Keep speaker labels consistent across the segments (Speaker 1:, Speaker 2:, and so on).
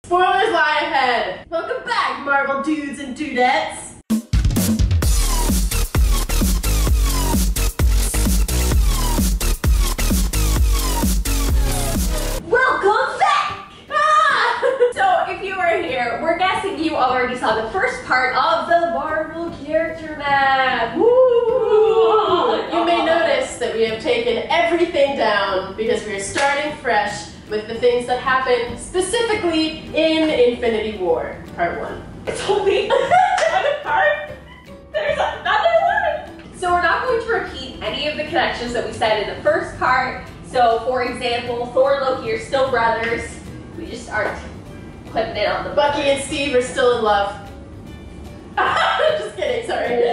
Speaker 1: Spoilers lie ahead. Welcome back, Marvel dudes and dudettes.
Speaker 2: Welcome back! So if you are here, we're guessing you already saw the first part of the Marvel character map. Woo!
Speaker 1: You may notice that we have taken everything down because we are starting fresh with the things that happened specifically in Infinity War, Part 1.
Speaker 2: It's only one part. There's another one. So we're not going to repeat any of the connections that we said in the first part. So for example, Thor and Loki are still brothers. We just aren't putting it on the
Speaker 1: Bucky and Steve are still in love. Just kidding, sorry.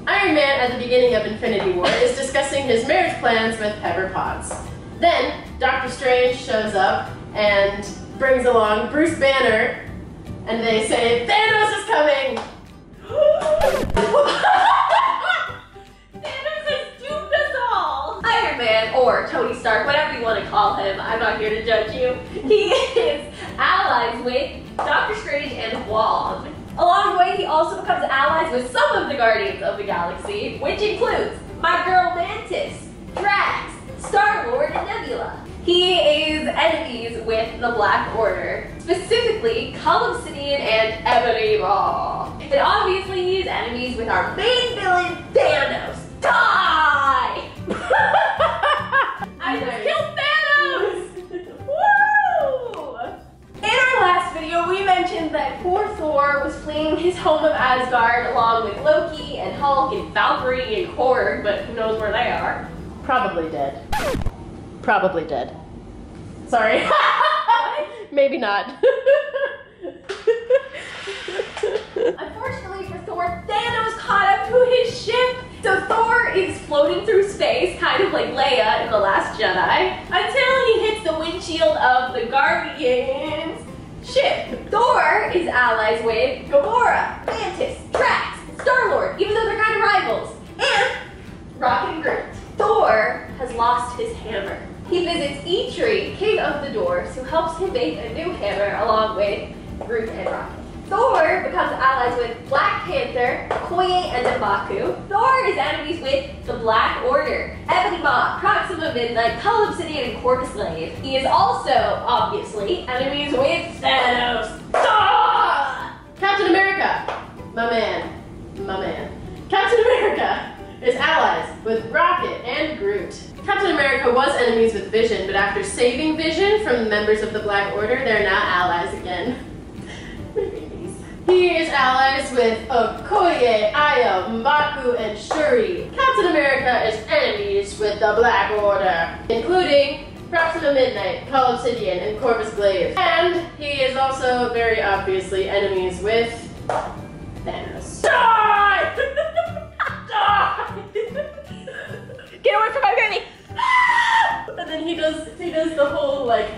Speaker 1: Iron Man at the beginning of Infinity War is discussing his marriage plans with Pepper Potts. Then Doctor Strange shows up and brings along Bruce Banner, and they say, Thanos is coming!
Speaker 2: Thanos has doomed us all! Iron Man, or Tony Stark, whatever you want to call him, I'm not here to judge you. He is allies with Doctor Strange and Wong. Along the way, he also becomes allies with some of the Guardians of the Galaxy, which includes my girl Mantis, Drax, Star-Lord, and Nebula. He is enemies with the Black Order, specifically Cull Obsidian and Ebony Maw. And obviously he's enemies with our main villain, Thanos. Die! I just killed Thanos! Woo! In our last video, we mentioned that poor Thor was fleeing his home of Asgard along with Loki and Hulk and Valkyrie and Korg, but who knows where they are.
Speaker 1: Probably dead. Probably dead. Sorry. Maybe not.
Speaker 2: Unfortunately for Thor, Thanos caught up to his ship. So Thor is floating through space, kind of like Leia in The Last Jedi, until he hits the windshield of the Guardians ship. Thor is allies with Gamora, Mantis, Drax, Star-Lord, even though they're kind of rivals, and Rocket and Groot. Thor has lost his hammer. He visits Eitri, King of the Dwarves, who helps him make a new hammer along with Groot and Rocket. Thor becomes allies with Black Panther, Okoye, and M'Baku. Thor is enemies with the Black Order, Ebony Maw, Proxima Midnight, Cull Obsidian, and Corvus Glaive. He is also, obviously, enemies with Thanos. Ah!
Speaker 1: Captain America! My man. Captain America is allies with Rocket and Groot. Captain America was enemies with Vision, but after saving Vision from the members of the Black Order, they're now allies again. He is allies with Okoye, Io, M'Baku, and Shuri. Captain America is enemies with the Black Order, including Proxima Midnight, Cull Obsidian, and Corvus Glaive. And he is also very obviously enemies with Thanos. Die! Die!
Speaker 2: Get away from my baby!
Speaker 1: And then he does the whole like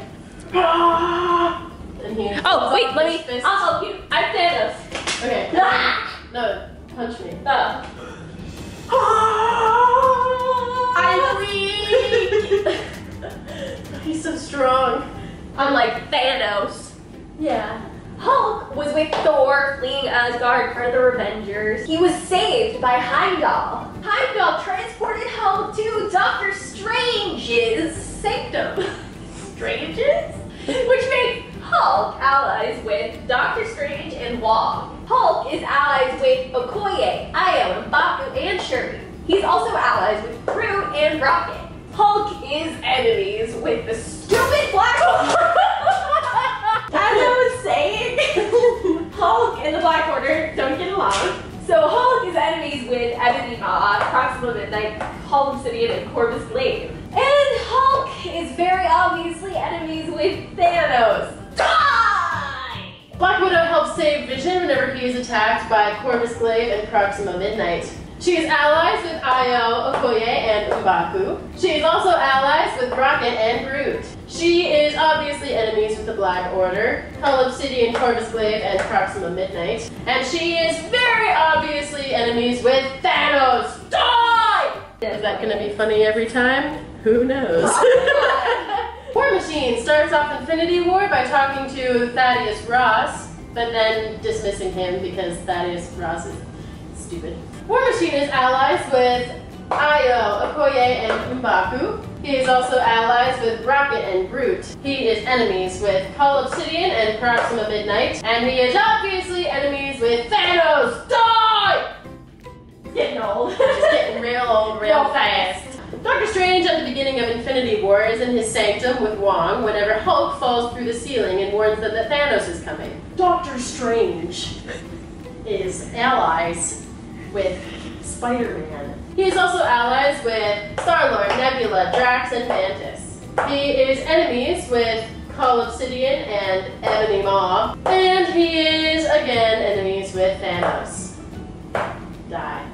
Speaker 1: and he
Speaker 2: Oh, wait, let me,
Speaker 1: fist.
Speaker 2: I'll help you. I'm Thanos.
Speaker 1: Okay. No, punch me. I'm weak! He's so strong.
Speaker 2: Unlike Thanos.
Speaker 1: Yeah.
Speaker 2: Hulk was with Thor fleeing Asgard for the Revengers. He was saved by Heimdall. Heimdall transported Hulk to Doctor Strange's sanctum. Strange's? Which makes Hulk allies with Doctor Strange and Wong. Hulk is allies with Okoye, Io, M'Baku, and Shuri. He's also allies with Groot and Rocket. Hulk is enemies with the stupid Black Order. As I was saying, Hulk and the Black Order don't get along. So Hulk is enemies with Ebony Maw, Proxima Midnight, Cull Obsidian, and Corvus Glaive. And Hulk is very obviously enemies with Thanos. Die!
Speaker 1: Black Widow helps save Vision whenever he is attacked by Corvus Glaive and Proxima Midnight. She is allies with Io, Okoye, and M'Baku. She is also allies with Rocket and Groot. She is obviously enemies with the Black Order, Cull Obsidian, Corvus Glaive, and Proxima Midnight. And she is very obviously enemies with Thanos. Die! Is that gonna be funny every time? Who knows? War Machine starts off Infinity War by talking to Thaddeus Ross, but then dismissing him because Thaddeus Ross is stupid. War Machine is allies with Io, Okoye, and M'Baku. He is also allies with Rocket and Groot. He is enemies with Cull Obsidian and Proxima Midnight. And he is obviously enemies with Thanos! Die!
Speaker 2: Getting old.
Speaker 1: Just getting real old real fast. Doctor Strange at the beginning of Infinity War is in his sanctum with Wong whenever Hulk falls through the ceiling and warns them that Thanos is coming. Doctor Strange is allies with Spider-Man. He is also allies with Star-Lord, Nebula, Drax, and Mantis. He is enemies with Cull Obsidian and Ebony Maw. And he is, again, enemies with Thanos. Die.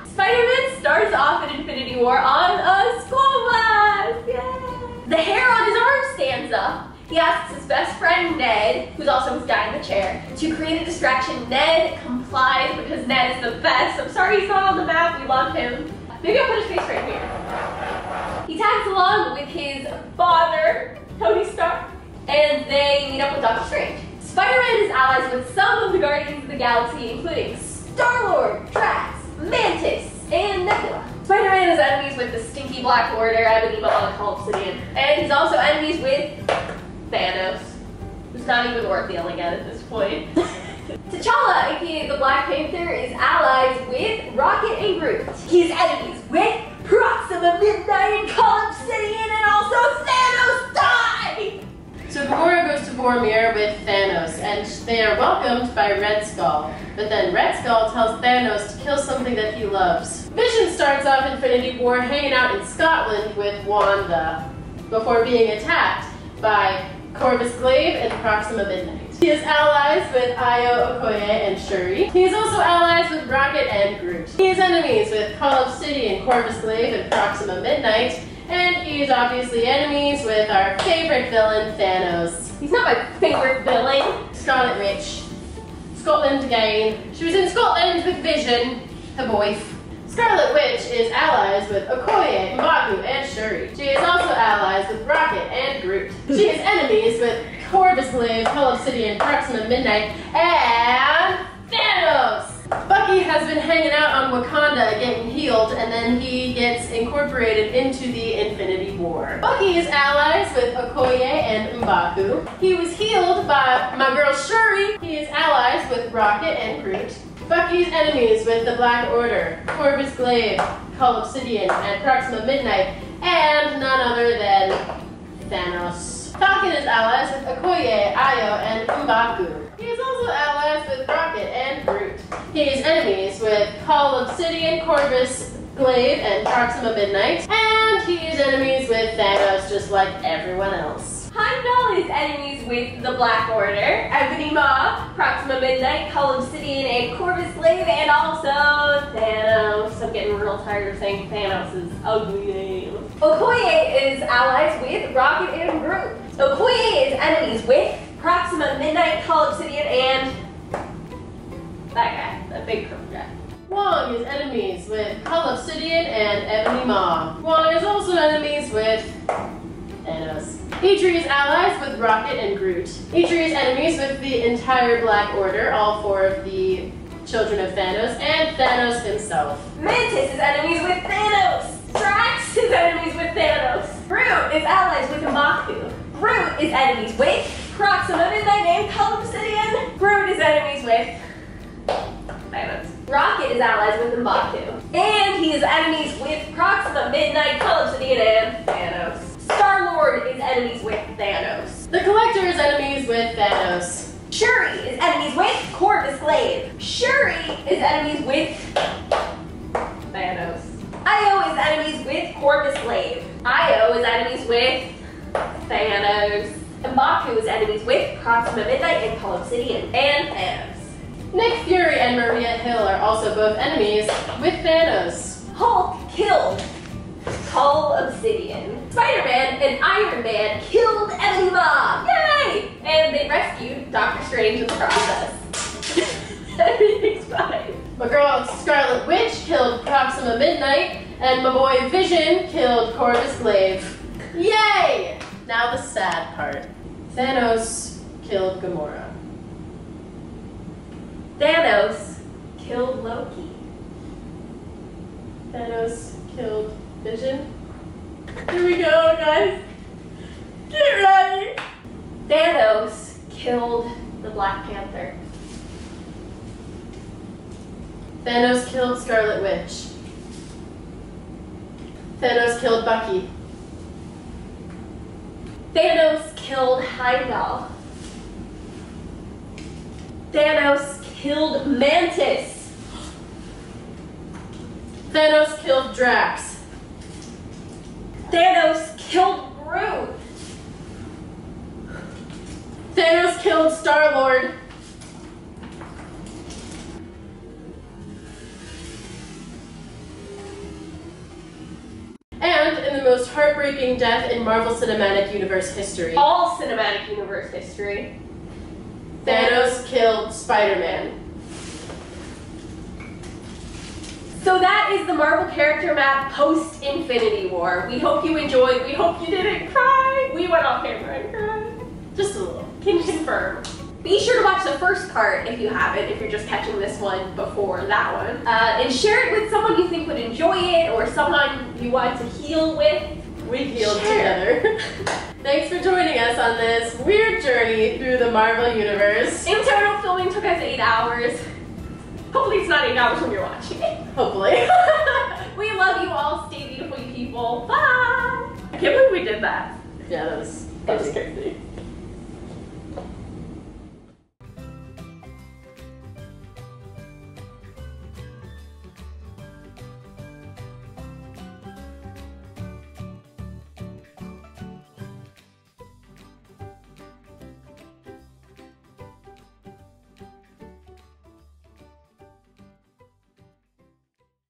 Speaker 2: Spider-Man starts off in Infinity War on a school bus! Yay! The hair on his arm stands up. He asks his best friend Ned, who's also his guy in the chair, to create a distraction. Ned complies because Ned is the best. I'm sorry he's not on the map, we love him. Maybe I'll put his face right here. He tags along with his father, Tony Stark, and they meet up with Doctor Strange. Spider-Man is allies with some of the Guardians of the Galaxy, including Star-Lord, Drax, Mantis, and Nebula. Spider-Man is enemies with the Stinky Black Order, Ebony Maw, and Cull Obsidian. And he's also enemies with Thanos, who's not even worth yelling at this point. T'Challa, aka the Black Panther, is allies with Rocket and Groot. He's enemies with Proxima Midnight and Cull Obsidian, and also Thanos die!
Speaker 1: So Gamora goes to Vormir with Thanos, and they are welcomed by Red Skull. But then Red Skull tells Thanos to kill something that he loves. Vision starts off Infinity War hanging out in Scotland with Wanda, before being attacked by Corvus Glaive and Proxima Midnight. He is allies with Io, Okoye, and Shuri. He is also allies with Rocket and Groot. He is enemies with Cull Obsidian, Corvus Glaive, and Proxima Midnight. And he is obviously enemies with our favorite villain, Thanos.
Speaker 2: He's not my favorite villain.
Speaker 1: Scarlet Witch. Scotland again. She was in Scotland with Vision, the boy. Scarlet Witch is allies with Okoye, M'Baku, and Shuri. She is also allies with Rocket and Groot. She is enemies with Corvus Glaive, Cull Obsidian, Proxima Midnight, and Thanos! Bucky has been hanging out on Wakanda getting healed, and then he gets incorporated into the Infinity War. Bucky is allies with Okoye and M'Baku. He was healed by my girl Shuri. He is allies with Rocket and Groot. Bucky's enemies with the Black Order, Corvus Glaive, Cull Obsidian, and Proxima Midnight, and none other than Thanos. Falcon is allies with Okoye, Io, and M'Baku. He is also allies with Rocket and Groot. He is enemies with Cull Obsidian, Corvus Glaive, and Proxima Midnight, and he is enemies with Thanos just like everyone else.
Speaker 2: Heimdall is enemies with the Black Order, Ebony Maw, Proxima Midnight, Cull Obsidian, and Corvus Glaive, and also Thanos. I'm getting real tired of saying Thanos' ugly name. Okoye is allies with Rocket and Groot. Okoye is enemies with Proxima Midnight, Cull Obsidian, and that guy, that big purple guy.
Speaker 1: Wong is enemies with Cull Obsidian and Ebony Maw. Wong is also enemies with Thanos. Eitri is allies with Rocket and Groot. Eitri is enemies with the entire Black Order, all four of the children of Thanos, and Thanos himself.
Speaker 2: Mantis is enemies with Thanos. Drax is enemies with Thanos. Groot is allies with M'Baku. Groot is enemies with Proxima Midnight and Cull Obsidian. Groot is enemies with Thanos. Rocket is allies with M'Baku. And he is enemies with Proxima Midnight, Cull Obsidian, and Thanos. Star-Lord is enemies with Thanos.
Speaker 1: The Collector is enemies with Thanos.
Speaker 2: Shuri is enemies with Corvus Glaive. Shuri is enemies with Thanos. Io is enemies with Corvus Glaive. Io is enemies with Thanos. M'Baku is enemies with Proxima Midnight and Cull Obsidian, and Thanos.
Speaker 1: Nick Fury and Maria Hill are also both enemies with Thanos.
Speaker 2: Hulk killed Cull Obsidian. Spider-Man and Iron Man killed Ebony Maw. Yay! And they rescued Doctor Strange in the process. Everything's fine.
Speaker 1: My girl Scarlet Witch killed Proxima Midnight, and my boy Vision killed Corvus Glaive. Yay! Now the sad part. Thanos killed Gamora.
Speaker 2: Thanos killed Loki.
Speaker 1: Thanos killed Vision. Here we go, guys. Get ready.
Speaker 2: Thanos killed the Black Panther.
Speaker 1: Thanos killed Scarlet Witch. Thanos killed Bucky.
Speaker 2: Thanos killed Heimdall. Thanos killed Mantis.
Speaker 1: Thanos killed Drax.
Speaker 2: Thanos killed Groot.
Speaker 1: Thanos killed Star-Lord. And in the most heartbreaking death in Marvel Cinematic Universe history,
Speaker 2: All cinematic universe history.
Speaker 1: Thanos killed Spider-Man.
Speaker 2: So that is the Marvel character map post Infinity War. We hope you enjoyed. We hope you didn't cry. We went off camera and cried.
Speaker 1: Just a little.
Speaker 2: Can confirm. Be sure to watch the first part if you haven't, if you're just catching this one before that one. And share it with someone you think would enjoy it or someone you want to heal with.
Speaker 1: We healed together. Thanks for joining us on this weird journey through the Marvel Universe.
Speaker 2: In total, filming took us 8 hours. Hopefully it's not 8 hours when you're watching it.
Speaker 1: Hopefully.
Speaker 2: We love you all. Stay beautiful, you people. Bye! I can't believe we did that.
Speaker 1: Yeah, that was
Speaker 2: That was crazy.